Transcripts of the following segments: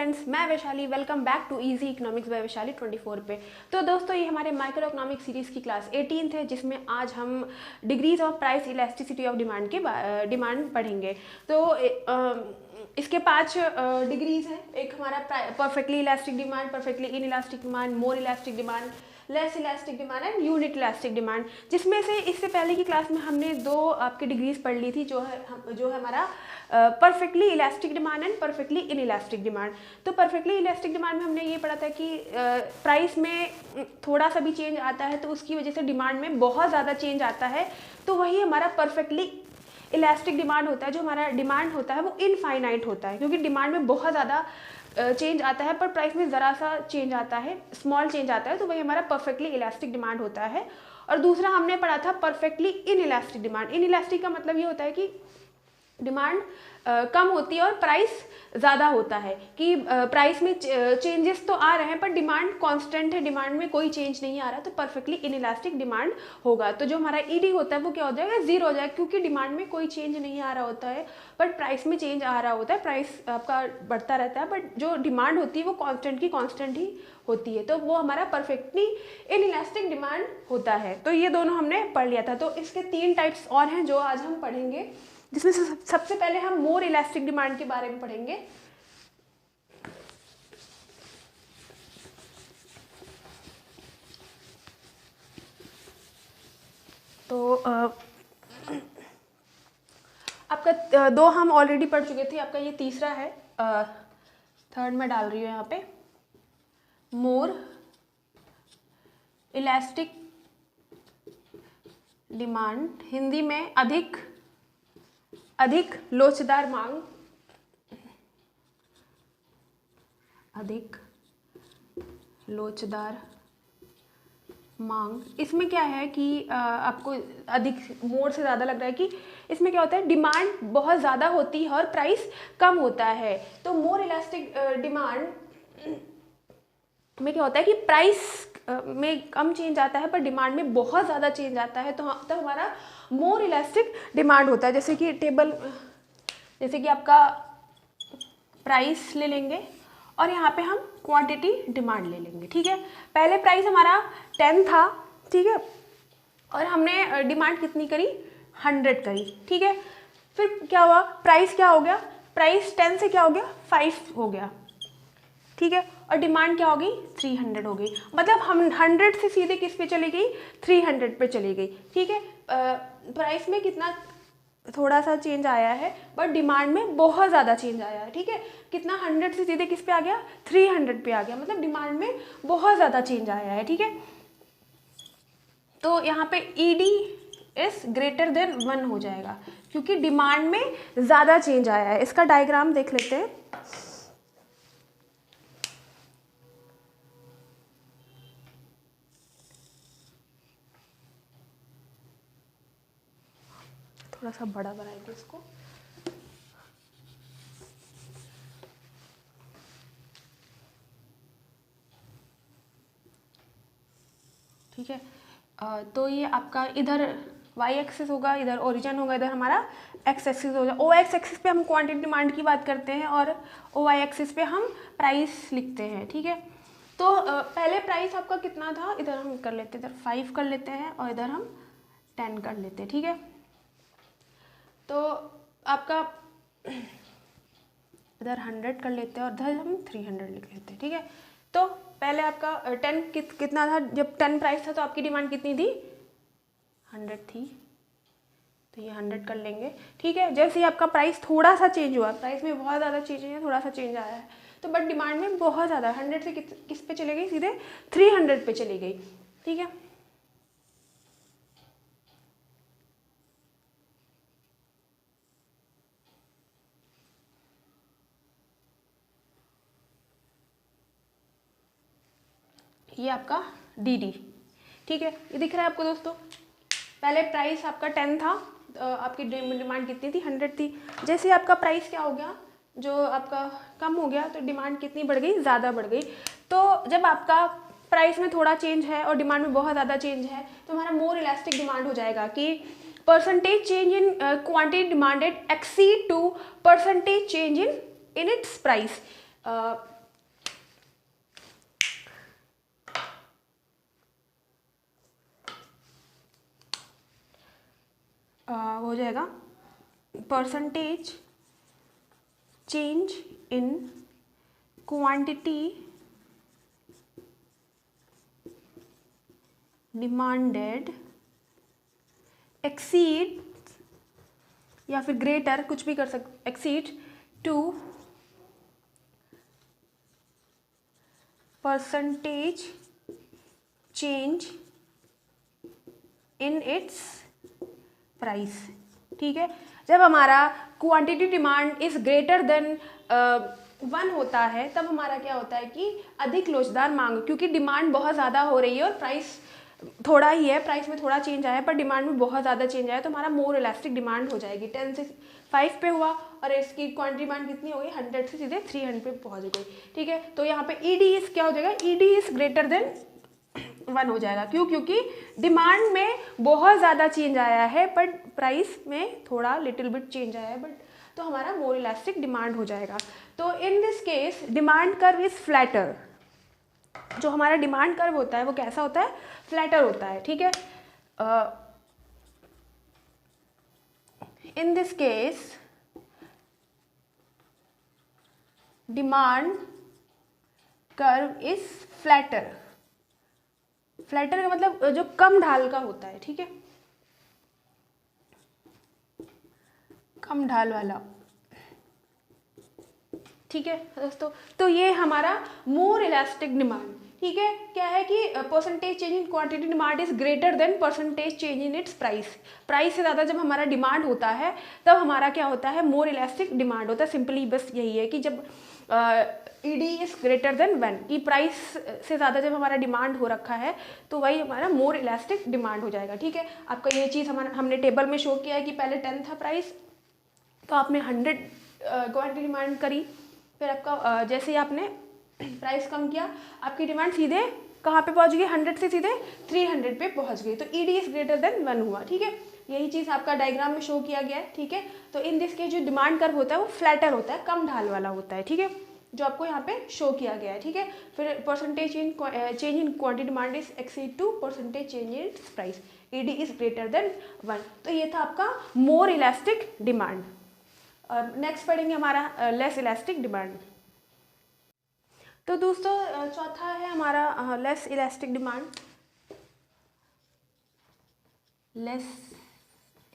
Friends, मैं Vaishali. Welcome back to easy economics by Vaishali 24 पे। तो दोस्तों, ये हमारे माइक्रो इकोनॉमिक सीरीज़ की क्लास 18th है, जिसमें आज हम degrees of price elasticity of demand के डिमांड पढ़ेंगे। तो इसके 5 डिग्रीज हैं। एक हमारा perfectly elastic demand, perfectly inelastic demand, more elastic demand, less elastic demand and unit elastic demand. जिसमें से इससे पहले की क्लास में हमने 2 आपकी डिग्रीज पढ़ ली थी, जो है हमारा perfectly elastic demand and perfectly inelastic demand. तो परफेक्टली इलास्टिक डिमांड में हमने ये पढ़ा था कि प्राइस में थोड़ा सा भी चेंज आता है तो उसकी वजह से डिमांड में बहुत ज़्यादा चेंज आता है, तो वही हमारा परफेक्टली इलास्टिक डिमांड होता है। जो हमारा डिमांड होता है वो इनफाइनाइट होता है, क्योंकि डिमांड में बहुत ज़्यादा चेंज आता है पर प्राइस में ज़रा सा चेंज आता है, स्मॉल चेंज आता है, तो वही हमारा परफेक्टली इलास्टिक डिमांड होता है। और दूसरा हमने पढ़ा था perfectly inelastic demand. In elastic का मतलब ये होता है कि डिमांड कम होती है और प्राइस ज़्यादा होता है, कि प्राइस में चेंजेस तो आ रहे हैं पर डिमांड कांस्टेंट है, डिमांड में कोई चेंज नहीं आ रहा, तो परफेक्टली इनइलास्टिक डिमांड होगा। तो जो हमारा ईडी होता है वो क्या हो जाएगा, 0 हो जाएगा, क्योंकि डिमांड में कोई चेंज नहीं आ रहा होता है बट प्राइस में चेंज आ रहा होता है। प्राइस आपका बढ़ता रहता है बट जो डिमांड होती है वो कांस्टेंट की कांस्टेंट ही होती है, तो वो हमारा परफेक्टली इनइलास्टिक डिमांड होता है। तो ये दोनों हमने पढ़ लिया था। तो इसके 3 टाइप्स और हैं जो आज हम पढ़ेंगे, जिसमें से सबसे पहले हम मोर इलास्टिक डिमांड के बारे में पढ़ेंगे। तो आपका 2 हम ऑलरेडी पढ़ चुके थे, आपका ये तीसरा है, 3rd में डाल रही हूँ यहाँ पे। मोर इलास्टिक डिमांड, हिंदी में अधिक लोचदार मांग, अधिक लोचदार मांग। इसमें क्या है कि आपको अधिक मोर से ज़्यादा लग रहा है कि इसमें क्या होता है, डिमांड बहुत ज़्यादा होती है और प्राइस कम होता है। तो मोर इलास्टिक डिमांड में क्या होता है कि प्राइस में कम चेंज आता है पर डिमांड में बहुत ज़्यादा चेंज आता है, तो तब हमारा मोर इलास्टिक डिमांड होता है। जैसे कि आपका प्राइस ले लेंगे और यहाँ पे हम क्वांटिटी डिमांड ले लेंगे, ठीक है। पहले प्राइस हमारा 10 था, ठीक है, और हमने डिमांड कितनी करी, 100 करी, ठीक है। फिर क्या हुआ, प्राइस क्या हो गया, प्राइस 10 से क्या हो गया, 5 हो गया, ठीक है, और डिमांड क्या हो गई, 300 हो गई। मतलब हम 100 से सीधे किस पे चली गई, 300 पे चली गई, ठीक है। प्राइस में कितना थोड़ा सा चेंज आया है बट डिमांड में बहुत ज़्यादा चेंज आया है, ठीक है। कितना, 100 से सीधे किस पे आ गया, 300 पे आ गया, मतलब डिमांड में बहुत ज़्यादा चेंज आया है, ठीक है। तो यहाँ पे ईडी इज ग्रेटर देन 1 हो जाएगा, क्योंकि डिमांड में ज़्यादा चेंज आया है। इसका डायग्राम देख लेते हैं। थोड़ा सा बड़ा बनाएंगे इसको, ठीक है। तो ये आपका इधर y एक्सिस होगा, इधर ओरिजिन होगा, इधर हमारा x एक्सिस होगा। o x एक्सिस पे हम क्वांटिटी डिमांड की बात करते हैं और o y एक्सिस पे हम प्राइस लिखते हैं, ठीक है। तो पहले प्राइस आपका कितना था, इधर हम कर लेते हैं, इधर 5 कर लेते हैं और इधर हम 10 कर लेते हैं, ठीक है। तो आपका इधर 100 कर लेते हैं और इधर हम 300 लिख लेते हैं, ठीक है। तो पहले आपका 10 कितना था, जब 10 प्राइस था तो आपकी डिमांड कितनी थी, 100 थी, तो ये 100 कर लेंगे, ठीक है। जैसे ही आपका प्राइस थोड़ा सा चेंज हुआ, प्राइस में बहुत ज़्यादा चेंज नहीं है, थोड़ा सा चेंज आया है, तो बट डिमांड में बहुत ज़्यादा, 100 से किस पे चले गई, सीधे 300 पे चली गई, ठीक है। ये आपका डी, ठीक है, ये दिख रहा है आपको दोस्तों। पहले प्राइस आपका 10 था, आपकी डिमांड कितनी थी, 100 थी। जैसे आपका प्राइस क्या हो गया, जो आपका कम हो गया, तो डिमांड कितनी बढ़ गई, ज़्यादा बढ़ गई। तो जब आपका प्राइस में थोड़ा चेंज है और डिमांड में बहुत ज़्यादा चेंज है, तो हमारा मोर इलास्टिक डिमांड हो जाएगा कि percentage change in quantity demanded exceed to percentage change in its price. हो जाएगा percentage change in quantity demanded exceed या फिर ग्रेटर, कुछ भी कर सकते, exceed to percentage change in its price. ठीक है, जब हमारा quantity demand is greater than 1 होता है तब हमारा क्या होता है कि अधिक लोचदार मांग, क्योंकि डिमांड बहुत ज़्यादा हो रही है और प्राइस थोड़ा ही है, प्राइस में थोड़ा चेंज आया है पर डिमांड में बहुत ज़्यादा चेंज आया, तो हमारा मोर इलास्टिक डिमांड हो जाएगी। 10 से 5 पे हुआ और इसकी क्वांटिटी डिमांड कितनी हो गई, 100 से सीधे 300 पे पहुंच गई। ठीक है, तो यहाँ पे ई डी इज क्या हो जाएगा, ई डी इज ग्रेटर देन 1 हो जाएगा। क्यों, क्योंकि डिमांड में बहुत ज़्यादा चेंज आया है बट प्राइस में थोड़ा लिटिल बिट चेंज आया है, बट तो हमारा मोर इलास्टिक डिमांड हो जाएगा। तो in this case demand curve is flatter. जो हमारा डिमांड कर्व होता है वो कैसा होता है, फ्लैटर होता है। ठीक है, इन this case demand curve is flatter. Flatter का मतलब जो कम ढाल का होता है। ठीक है, कम ढाल वाला। ठीक है दोस्तों, तो ये हमारा मोर इलास्टिक डिमांड। ठीक है, क्या है कि percentage change in quantity demand is greater then percentage change in its price. Price से ज़्यादा जब हमारा डिमांड होता है तब हमारा क्या होता है, मोर इलास्टिक डिमांड होता है। सिंपली बस यही है कि जब ई डी इज ग्रेटर देन 1, की प्राइस से ज़्यादा जब हमारा डिमांड हो रखा है तो वही हमारा मोर इलास्टिक डिमांड हो जाएगा। ठीक है, आपका ये चीज़ हमने टेबल में शो किया है कि पहले 10 था प्राइस, तो आपने 100 क्वांटिटी डिमांड करी, फिर आपका जैसे ही आपने प्राइस कम किया आपकी डिमांड सीधे कहाँ पे पहुँच गई, 100 से सीधे 300 पे पहुँच गई, तो ई डी इज ग्रेटर देन 1 हुआ। ठीक है, यही चीज़ आपका डायग्राम में शो किया गया है। ठीक है, तो इन दिस के जो डिमांड कर्व होता है वो फ्लैटर होता है, कम ढाल वाला होता है। ठीक है, जो आपको यहाँ पे शो किया गया है। ठीक है, फिर percentage change in quantity demand is exceed to percentage change in its price, E D is greater than 1। तो ये था आपका मोर इलास्टिक डिमांड। नेक्स्ट पढ़ेंगे हमारा लेस इलास्टिक डिमांड। तो दोस्तों चौथा है हमारा less elastic demand. Less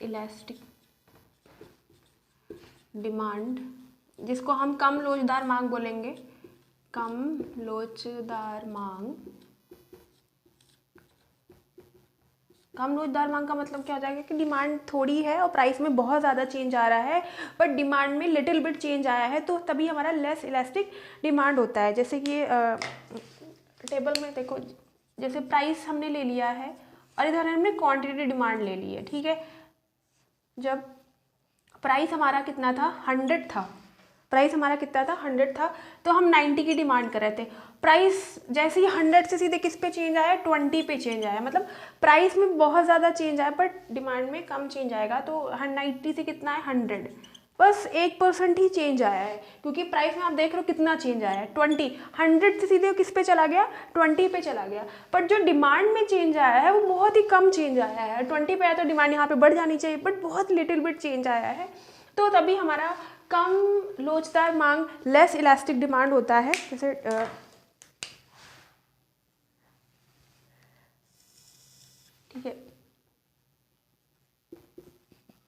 elastic demand, जिसको हम कम लोचदार मांग बोलेंगे, कम लोचदार मांग। कम लोचदार मांग का मतलब क्या हो जाएगा कि डिमांड थोड़ी है और प्राइस में बहुत ज़्यादा चेंज आ रहा है, बट डिमांड में लिटिल बिट चेंज आया है, तो तभी हमारा लेस इलास्टिक डिमांड होता है। जैसे कि टेबल में देखो, जैसे प्राइस हमने ले लिया है और इधर हमने क्वांटिटी डिमांड ले ली है। ठीक है, जब प्राइस हमारा कितना था, 100 था, प्राइस हमारा कितना था, 100 था, तो हम 90 की डिमांड कर रहे थे। प्राइस जैसे ही 100 से सीधे किस पे चेंज आया, 20 पे चेंज आया, मतलब प्राइस में बहुत ज़्यादा चेंज आया बट डिमांड में कम चेंज आएगा। तो 90 से कितना है, 100, बस 1% ही चेंज आया है, क्योंकि प्राइस में आप देख रहे हो कितना चेंज आया है, 20। 100 से सीधे किस पे चला गया, 20 पे चला गया, बट जो डिमांड में चेंज आया है वो बहुत ही कम चेंज आया है। 20 पे आया तो डिमांड यहाँ पे बढ़ जानी चाहिए, बट बहुत लिटिल बिट चेंज आया है, तो तभी हमारा कम लोचदार मांग लेस इलास्टिक डिमांड होता है। जैसे ठीक है,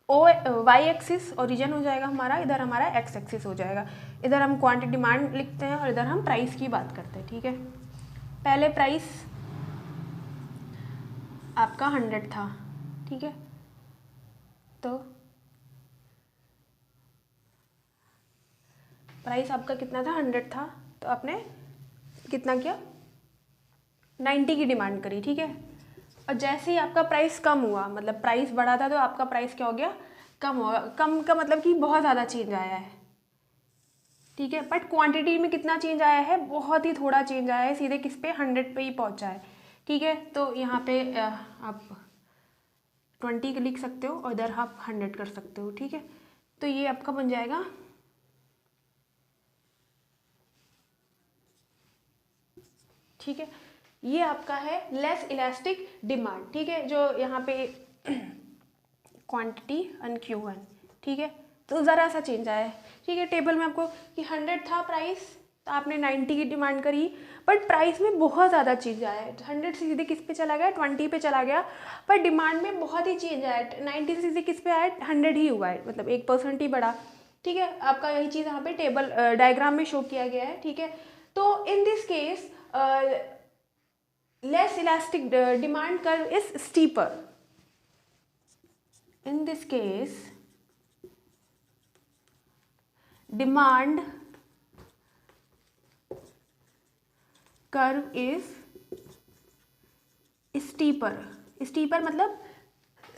वाई एक्सिस ओरिजिन हो जाएगा हमारा, इधर हमारा एक्स एक्सिस हो जाएगा। इधर हम क्वांटिटी डिमांड लिखते हैं और इधर हम प्राइस की बात करते हैं। ठीक है, पहले प्राइस आपका 100 था। ठीक है, तो प्राइस आपका कितना था, 100 था, तो आपने कितना किया, 90 की डिमांड करी। ठीक है, और जैसे ही आपका प्राइस कम हुआ, मतलब प्राइस बढ़ा था तो आपका प्राइस क्या हो गया, कम होगा। कम का मतलब कि बहुत ज़्यादा चेंज आया है। ठीक है, बट क्वांटिटी में कितना चेंज आया है, बहुत ही थोड़ा चेंज आया है, सीधे किस पे, 100 पे ही पहुंचा है। ठीक है, तो यहाँ पे आप 20 लिख सकते हो और इधर आप 100 कर सकते हो। ठीक है, तो ये आपका बन जाएगा ठीक है, ये आपका है लेस इलास्टिक डिमांड। ठीक है, जो यहाँ पे क्वांटिटी एंड Q1, ठीक है। तो ज़रा सा चेंज आया है, ठीक है। टेबल में आपको कि 100 था प्राइस, तो आपने 90 की डिमांड करी, बट प्राइस में बहुत ज़्यादा चेंज आया है। 100 से सीधे किस पे चला गया, 20 पे चला गया, पर डिमांड में बहुत ही चेंज आया है। 90 से सीधे किस पे आया, 100 ही हुआ है, मतलब 1% ही बढ़ा, ठीक है। आपका यही चीज़ यहाँ पे टेबल डायग्राम में शो किया गया है, ठीक है। तो in this case less elastic demand curve is steeper. In this case, demand curve is steeper. Steeper मतलब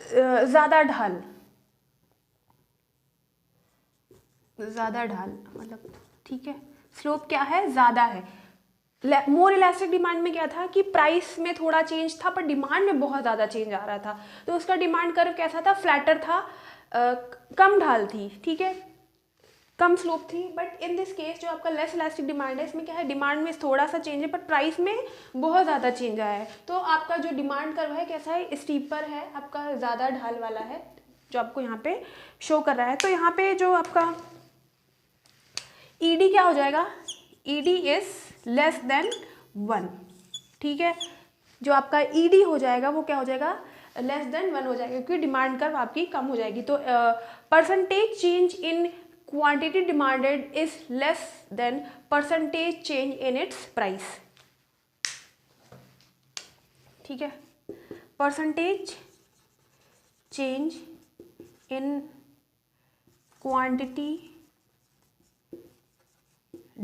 ज़्यादा ढाल, ज़्यादा ढाल मतलब, ठीक है। स्लोप क्या है, ज़्यादा है। मोर इलास्टिक डिमांड में क्या था कि प्राइस में थोड़ा चेंज था, पर डिमांड में बहुत ज़्यादा चेंज आ रहा था, तो उसका डिमांड कर्व कैसा था, फ्लैटर था, कम ढाल थी, ठीक है, कम स्लोप थी। बट इन दिस केस जो आपका लेस इलास्टिक डिमांड है, इसमें क्या है, डिमांड में थोड़ा सा चेंज है, पर प्राइस में बहुत ज़्यादा चेंज आया है। तो आपका जो डिमांड कर्व है कैसा है, स्टीपर है, आपका ज़्यादा ढाल वाला है, जो आपको यहाँ पे शो कर रहा है। तो यहाँ पे जो आपका ED क्या हो जाएगा, ED इज लेस देन 1, ठीक है। जो आपका ED हो जाएगा वो क्या हो जाएगा, लेस देन 1 हो जाएगा, क्योंकि डिमांड कर्व आपकी कम हो जाएगी। तो percentage change in quantity demanded is less than percentage change in its price, ठीक है। Percentage change in quantity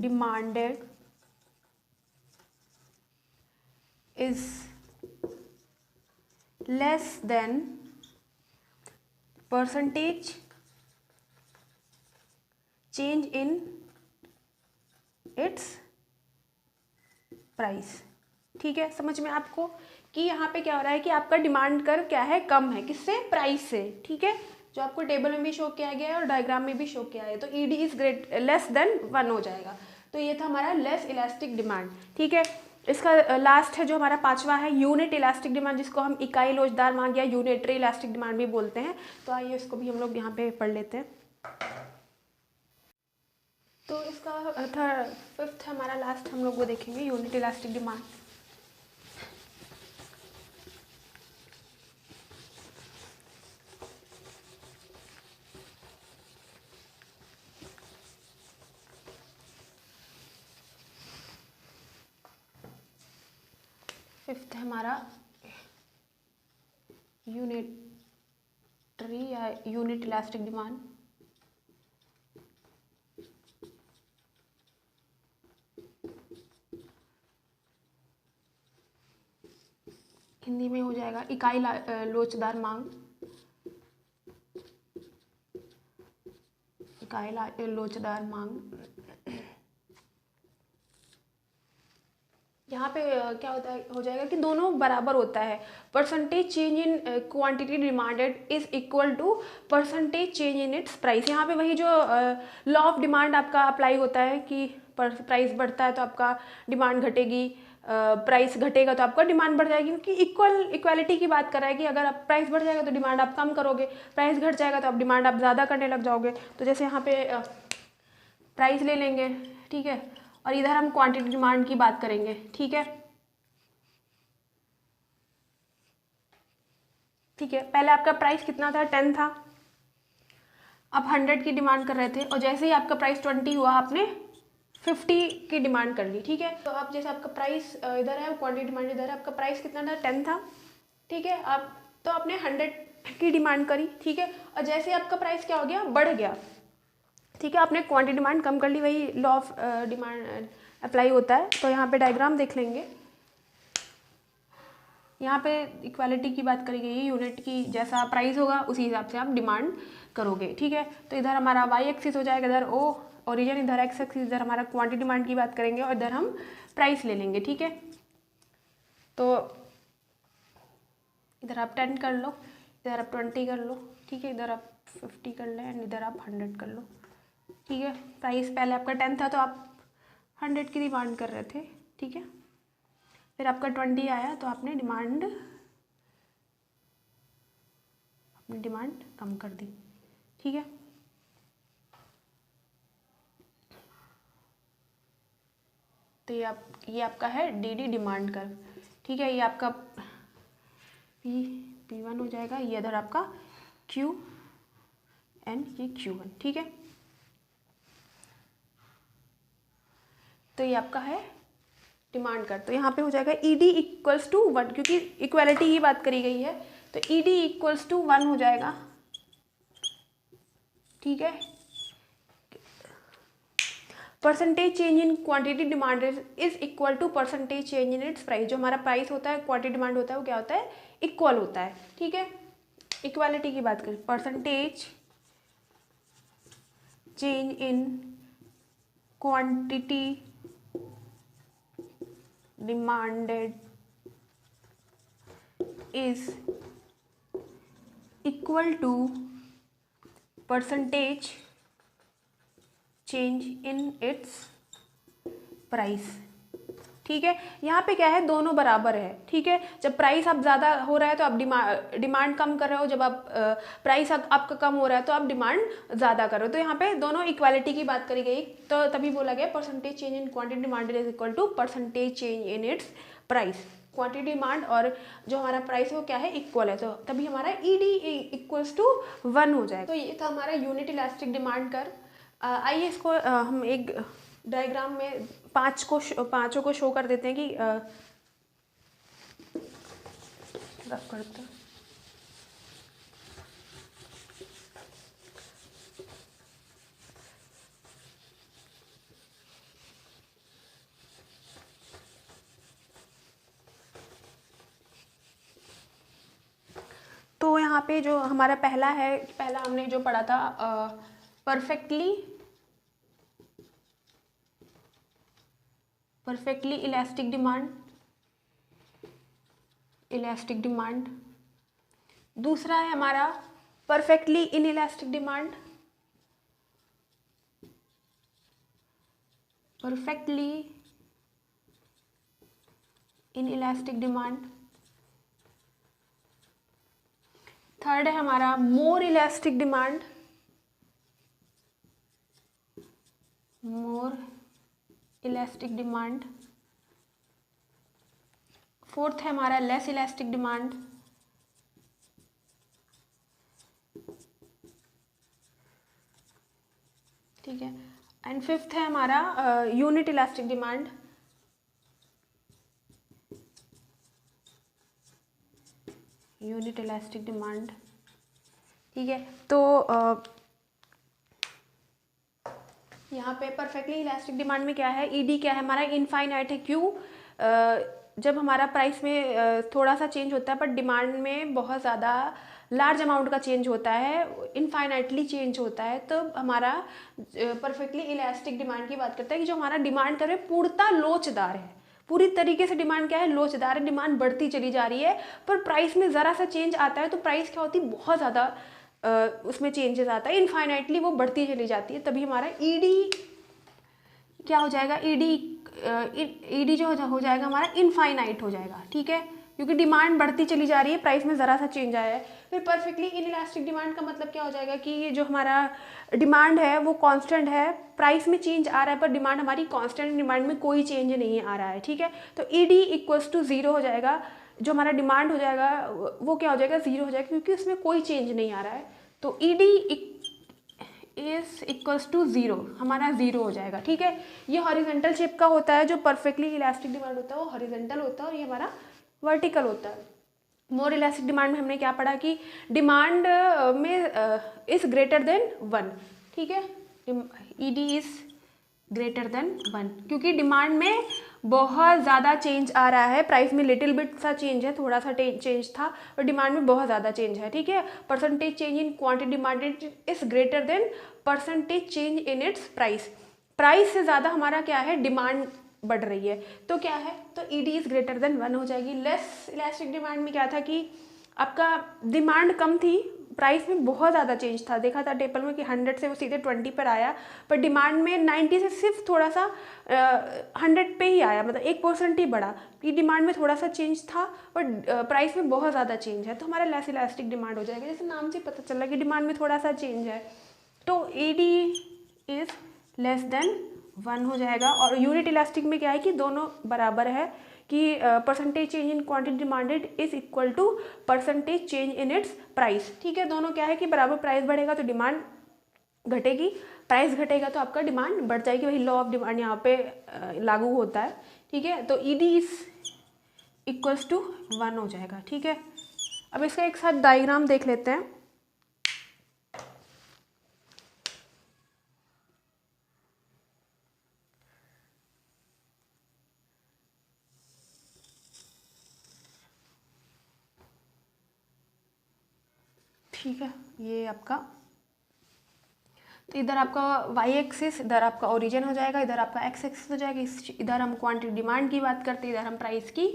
demanded is less than percentage change in its price, ठीक है। समझ में आपको कि यहाँ पे क्या हो रहा है कि आपका डिमांड कर्व क्या है, कम है, किससे, प्राइस से, ठीक है। जो आपको टेबल में भी शो किया गया है और डायग्राम में भी शो किया है, तो ED इज लेस देन 1 हो जाएगा। तो ये था हमारा लेस इलास्टिक डिमांड, ठीक है। इसका लास्ट है जो हमारा पांचवा है, यूनिट इलास्टिक डिमांड, जिसको हम इकाई लोचदार मांग या यूनिटरी इलास्टिक डिमांड भी बोलते हैं। तो आइए इसको भी हम लोग यहाँ पे पढ़ लेते हैं। तो इसका फिफ्थ हमारा लास्ट हम लोग वो देखेंगे, यूनिट इलास्टिक डिमांड। फिफ्थ है हमारा यूनिटरी या यूनिट इलास्टिक डिमांड। हिंदी में हो जाएगा इकाई लोचदार मांग, इकाई लोचदार मांग। यहाँ पे क्या होता है, हो जाएगा कि दोनों बराबर होता है। Percentage change in quantity demanded is equal to percentage change in its price. यहाँ पे वही जो लॉ ऑफ डिमांड आपका अप्लाई होता है कि प्राइस बढ़ता है तो आपका डिमांड घटेगी, प्राइस घटेगा तो आपका डिमांड बढ़ जाएगी, क्योंकि इक्वालिटी की बात कर रहा है कि अगर आप प्राइस बढ़ जाएगा तो डिमांड आप कम करोगे, प्राइस घट जाएगा तो आप डिमांड आप ज़्यादा करने लग जाओगे। तो जैसे यहाँ पे प्राइस ले लेंगे, ठीक है, और इधर हम क्वांटिटी डिमांड की बात करेंगे, ठीक है। ठीक है, पहले आपका प्राइस कितना था, 10 था, आप 100 की डिमांड कर रहे थे, और जैसे ही आपका प्राइस 20 हुआ आपने 50 की डिमांड कर ली, ठीक है। तो आप जैसे आपका प्राइस इधर है, क्वांटिटी डिमांड इधर है, आपका प्राइस कितना था, 10 था, ठीक है। आप तो आपने 100 की डिमांड करी, ठीक है, और जैसे आपका प्राइस क्या हो गया, बढ़ गया, ठीक है, आपने क्वांटिटी डिमांड कम कर ली, वही लॉ ऑफ डिमांड अप्लाई होता है। तो यहाँ पे डायग्राम देख लेंगे, यहाँ पे इक्वालिटी की बात करी गई है, यूनिट की जैसा प्राइस होगा उसी हिसाब से आप डिमांड करोगे, ठीक है। तो इधर हमारा वाई एक्सिस हो जाएगा, इधर ओ ओरिजिन, इधर एक्स एक्सिस, इधर हमारा क्वांटिटी डिमांड की बात करेंगे, और इधर हम प्राइस ले लेंगे, ठीक है। तो इधर आप 10 कर लो, इधर आप 20 कर लो, ठीक है, इधर आप 50 कर लें, एंड इधर आप 100 कर लो, ठीक है। प्राइस पहले आपका 10 था तो आप 100 की डिमांड कर रहे थे, ठीक है। फिर आपका 20 आया तो आपने डिमांड डिमांड कम कर दी, ठीक है। तो ये आपका है डी डिमांड कर्व, ठीक है। ये आपका P1 हो जाएगा, ये इधर आपका Qn, ये Q1, ठीक है। तो ये आपका है डिमांड कर्व। तो यहाँ पे हो जाएगा ED इक्वल्स टू 1, क्योंकि इक्वालिटी की बात करी गई है, तो ED इक्वल्स टू 1 हो जाएगा, ठीक है। Percentage change in quantity demand is equal to percentage change in its price. जो हमारा प्राइस होता है, क्वांटिटी डिमांड होता है, वो क्या होता है, इक्वल होता है, ठीक है। इक्वालिटी की बात करें, percentage change in quantity demanded is equal to percentage change in its price, ठीक है। यहाँ पे क्या है, दोनों बराबर है, ठीक है। जब प्राइस आप ज़्यादा हो रहा है तो आप डिमांड कम कर रहे हो, जब आप प्राइस आपका कम हो रहा है तो आप डिमांड ज़्यादा कर रहे हो। तो यहाँ पे दोनों इक्वालिटी की बात करी गई, तो तभी बोला गया percentage change in quantity demanded is equal to percentage change in its price. Quantity demand और जो हमारा प्राइस है वो क्या है, इक्वल है, तो तभी हमारा ED इक्वल्स टू 1 हो जाएगा। तो ये था हमारा यूनिट इलास्टिक डिमांड कर्व। आइए इसको हम एक डायग्राम में पांचों को शो कर देते हैं कि रफ करते हैं। तो यहाँ पे जो हमारा पहला हमने जो पढ़ा था परफेक्टली इलास्टिक डिमांड। दूसरा है हमारा परफेक्टली इनइलास्टिक डिमांड, थर्ड है हमारा मोर इलास्टिक डिमांड, फोर्थ है हमारा लेस इलास्टिक डिमांड, ठीक है। एंड फिफ्थ है हमारा यूनिट इलास्टिक डिमांड। ठीक है। तो यहाँ पे परफेक्टली इलास्टिक डिमांड में क्या है, ED क्या है हमारा, इनफाइनाइट है। क्यों? जब हमारा प्राइस में थोड़ा सा चेंज होता है पर डिमांड में बहुत ज़्यादा लार्ज अमाउंट का चेंज होता है, इनफाइनाइटली चेंज होता है, तो हमारा परफेक्टली इलास्टिक डिमांड की बात करता है कि जो हमारा डिमांड कर रहे पूर्णतः लोचदार है, पूरी तरीके से डिमांड क्या है, लोचदार है, डिमांड बढ़ती चली जा रही है, पर प्राइस में ज़रा सा चेंज आता है तो प्राइस क्या होती है, बहुत ज़्यादा उसमें चेंजेस आता है, इनफाइनाइटली वो बढ़ती चली जाती है, तभी हमारा ED क्या हो जाएगा, ED जो हो जाएगा हमारा इनफाइनाइट हो जाएगा, ठीक है, क्योंकि डिमांड बढ़ती चली जा रही है, प्राइस में ज़रा सा चेंज आया है। फिर परफेक्टली इनइलास्टिक डिमांड का मतलब क्या हो जाएगा कि ये जो हमारा डिमांड है वो कांस्टेंट है, प्राइस में चेंज आ रहा है पर डिमांड हमारी कांस्टेंट, डिमांड में कोई चेंज नहीं आ रहा है, ठीक है। तो ED इक्वल्स टू 0 हो जाएगा, जो हमारा डिमांड हो जाएगा वो क्या हो जाएगा, 0 हो जाएगा, क्योंकि उसमें कोई चेंज नहीं आ रहा है। तो ED इज इक्वल्स टू 0, हमारा 0 हो जाएगा, ठीक है। ये हॉरिजॉन्टल शेप का होता है, जो परफेक्टली इलास्टिक डिमांड होता है वो हॉरिजॉन्टल होता है और ये हमारा वर्टिकल होता है। मोर इलास्टिक डिमांड में हमने क्या पढ़ा कि डिमांड में इज ग्रेटर देन 1, ठीक है, ED इज ग्रेटर देन 1, क्योंकि डिमांड में बहुत ज़्यादा चेंज आ रहा है, प्राइस में लिटिल बिट सा चेंज है, थोड़ा सा चेंज था, और डिमांड में बहुत ज़्यादा चेंज है, ठीक है। Percentage change in quantity demanded is greater then percentage change in its price. Price से ज़्यादा हमारा क्या है, डिमांड बढ़ रही है, तो क्या है, तो ED इज ग्रेटर देन 1 हो जाएगी। लेस इलास्टिक डिमांड में क्या था कि आपका डिमांड कम थी, प्राइस में बहुत ज़्यादा चेंज था, देखा था टेबल में कि 100 से वो सीधे 20 पर आया, पर डिमांड में 90 से सिर्फ थोड़ा सा 100 पे ही आया, मतलब 1% ही बढ़ा, कि डिमांड में थोड़ा सा चेंज था और प्राइस में बहुत ज़्यादा चेंज है, तो हमारा लेस इलास्टिक डिमांड हो जाएगा। जैसे नाम से पता चल रहा है कि डिमांड में थोड़ा सा चेंज है, तो ED इज़ लेस देन 1 हो जाएगा। और यूनिट इलास्टिक में क्या है कि दोनों बराबर है, कि percentage change in quantity demanded is equal to percentage change in its price. ठीक है, दोनों क्या है कि बराबर प्राइस बढ़ेगा तो डिमांड घटेगी, प्राइस घटेगा तो आपका डिमांड बढ़ जाएगी, वही लॉ ऑफ डिमांड यहाँ पे लागू होता है। ठीक है, तो ED इज इक्वल्स टू 1 हो जाएगा। ठीक है, अब इसका एक साथ डायग्राम देख लेते हैं। ठीक है, ये आपका, तो इधर आपका वाई एक्सिस, इधर आपका ओरिजिन हो जाएगा, इधर आपका एक्स एक्सिस हो जाएगा, इधर हम क्वांटिटी डिमांड की बात करते हैं, इधर हम प्राइस की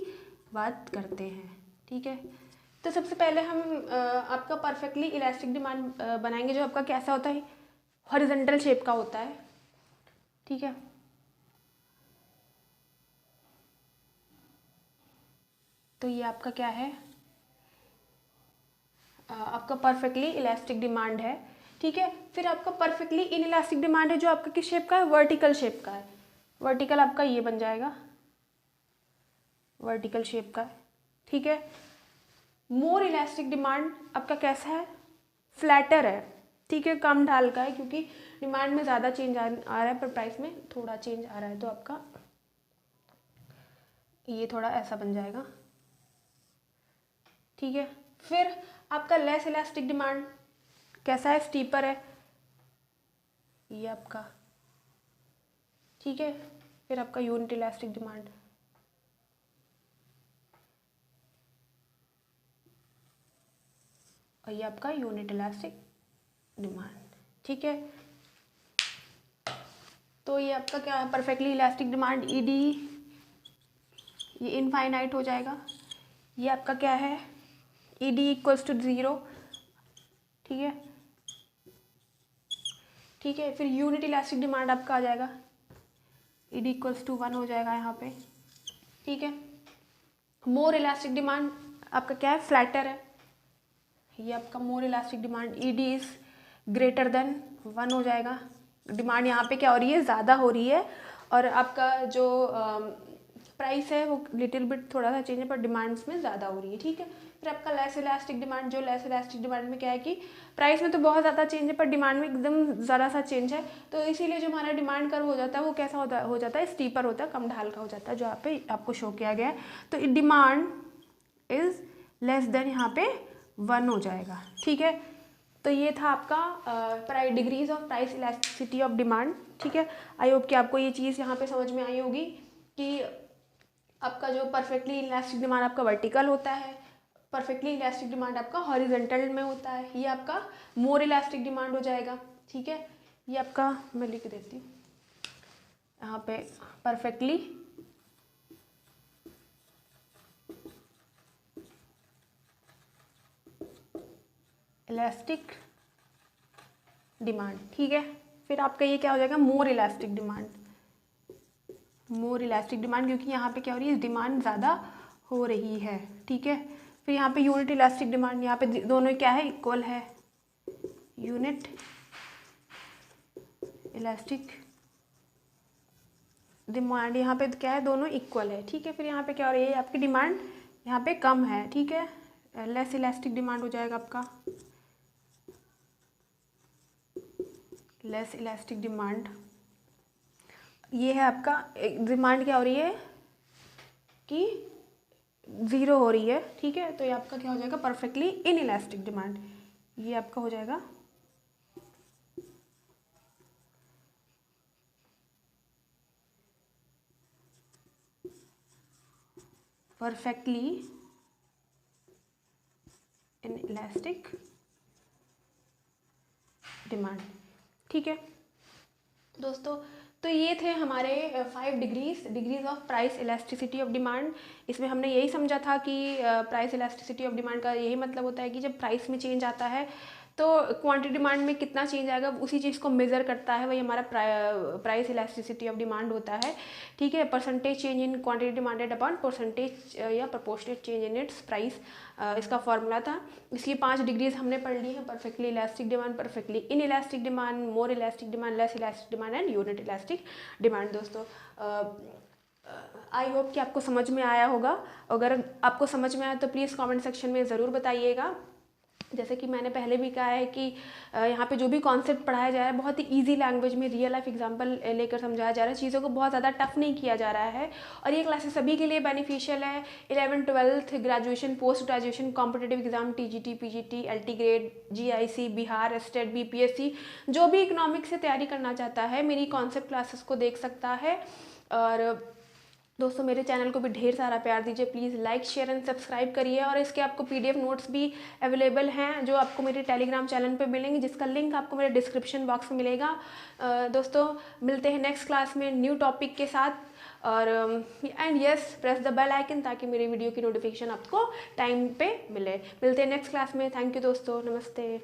बात करते हैं। ठीक है, तो सबसे पहले हम आपका परफेक्टली इलास्टिक डिमांड बनाएंगे, जो आपका कैसा होता है, हॉरिजॉन्टल शेप का होता है। ठीक है, तो ये आपका क्या है, आपका परफेक्टली इलास्टिक डिमांड है। ठीक है, फिर आपका परफेक्टली इनइलास्टिक डिमांड है, जो आपका किस शेप का है, वर्टिकल शेप का है। वर्टिकल आपका ये बन जाएगा, वर्टिकल शेप का है। ठीक है, मोर इलास्टिक डिमांड आपका कैसा है, फ्लैटर है। ठीक है, कम ढाल का है, क्योंकि डिमांड में ज़्यादा चेंज आ रहा है पर प्राइस में थोड़ा चेंज आ रहा है, तो आपका ये थोड़ा ऐसा बन जाएगा। ठीक है, फिर आपका लेस इलास्टिक डिमांड कैसा है, स्टीपर है, ये आपका। ठीक है, फिर आपका यूनिट इलास्टिक डिमांड, और ये आपका यूनिट इलास्टिक डिमांड। ठीक है, तो ये आपका क्या है, परफेक्टली इलास्टिक डिमांड ED, ये इनफाइनाइट हो जाएगा। ये आपका क्या है, ED इक्वल्स टू 0। ठीक है, ठीक है, फिर यूनिट इलास्टिक डिमांड आपका आ जाएगा, ED इक्वल्स टू 1 हो जाएगा यहाँ पे। ठीक है, मोर इलास्टिक डिमांड आपका क्या है, फ्लैटर है, ये आपका मोर elastic demand ED is greater than 1 हो जाएगा। डिमांड यहाँ पे क्या हो रही है, ज़्यादा हो रही है, और आपका जो प्राइस है वो लिटिल बिट थोड़ा सा चेंज है, पर डिमांड्स में ज़्यादा हो रही है। ठीक है, फिर आपका लेस इलास्टिक डिमांड, जो लेस इलास्टिक डिमांड में क्या है कि प्राइस में तो बहुत ज़्यादा चेंज है पर डिमांड में एकदम ज़रा सा चेंज है, तो इसीलिए जो हमारा डिमांड कर्व हो जाता है वो कैसा हो जाता है, स्टीपर होता है, कम ढाल का हो जाता है, जो यहाँ पे आपको शो किया गया है। तो डिमांड इज लेस देन यहाँ पे 1 हो जाएगा। ठीक है, तो ये था आपका degrees of price elasticity of demand. ठीक है, आई होप कि आपको ये चीज़ यहाँ पे समझ में आई होगी कि आपका जो परफेक्टली इलास्टिक डिमांड आपका वर्टिकल होता है, परफेक्टली इलास्टिक डिमांड आपका हॉरिजॉन्टल में होता है, ये आपका मोर इलास्टिक डिमांड हो जाएगा। ठीक है, ये आपका मैं लिख देती हूँ यहाँ पे, परफेक्टली इलास्टिक डिमांड। ठीक है, फिर आपका ये क्या हो जाएगा, मोर elastic demand, more elastic demand, क्योंकि यहाँ पे क्या हो रही है, डिमांड ज़्यादा हो रही है। ठीक है, फिर यहाँ पे यूनिट इलास्टिक डिमांड, यहाँ पे दोनों क्या है, इक्वल है, यूनिट इलास्टिक डिमांड यहाँ पे क्या है, दोनों इक्वल है। ठीक है, फिर यहाँ पे क्या हो रही है, आपकी डिमांड यहाँ पे कम है। ठीक है, लेस इलास्टिक डिमांड हो जाएगा आपका, लेस इलास्टिक डिमांड, ये है आपका डिमांड क्या हो रही है कि 0 हो रही है। ठीक है, तो ये आपका क्या हो जाएगा, परफेक्टली इन इलास्टिक डिमांड, ये आपका हो जाएगा परफेक्टली इन इलास्टिक डिमांड। ठीक है दोस्तों, तो ये थे हमारे 5 degrees of price elasticity of demand. इसमें हमने यही समझा था कि प्राइस इलास्टिसिटी ऑफ डिमांड का यही मतलब होता है कि जब प्राइस में चेंज आता है तो क्वांटिटी डिमांड में कितना चेंज आएगा उसी चीज़ को मेज़र करता है, वही हमारा प्राइस इलास्टिसिटी ऑफ डिमांड होता है। ठीक है, percentage change in quantity demanded upon percentage या proportionate change in its price, इसका फॉर्मूला था। इसकी 5 डिग्रीज हमने पढ़ ली हैं, perfectly elastic demand, perfectly inelastic demand, more elastic demand, less elastic demand and unit elastic demand. दोस्तों I hope कि आपको समझ में आया होगा। अगर आपको समझ में आया तो प्लीज़ कमेंट सेक्शन में ज़रूर बताइएगा। जैसे कि मैंने पहले भी कहा है कि यहाँ पे जो भी कॉन्सेप्ट पढ़ाया जा रहा है बहुत ही इजी लैंग्वेज में रियल लाइफ एग्जांपल लेकर समझाया जा रहा है, चीज़ों को बहुत ज़्यादा टफ नहीं किया जा रहा है। और ये क्लासेस सभी के लिए बेनिफिशियल है, 11th 12th graduation, post graduation, competitive exam, TGT, PGT, LT grade, GIC, Bihar state, BPSC, जो भी इकोनॉमिक्स से तैयारी करना चाहता है मेरी कॉन्सेप्ट क्लासेस को देख सकता है। और दोस्तों मेरे चैनल को भी ढेर सारा प्यार दीजिए, please like share and subscribe करिए। और इसके आपको पीडीएफ नोट्स भी अवेलेबल हैं जो आपको मेरे टेलीग्राम चैनल पे मिलेंगे, जिसका लिंक आपको मेरे डिस्क्रिप्शन बॉक्स में मिलेगा। दोस्तों मिलते हैं नेक्स्ट क्लास में न्यू टॉपिक के साथ। और and yes, press the bell icon ताकि मेरी वीडियो की नोटिफिकेशन आपको टाइम पे मिले। मिलते हैं नेक्स्ट क्लास में। थैंक यू दोस्तों, नमस्ते।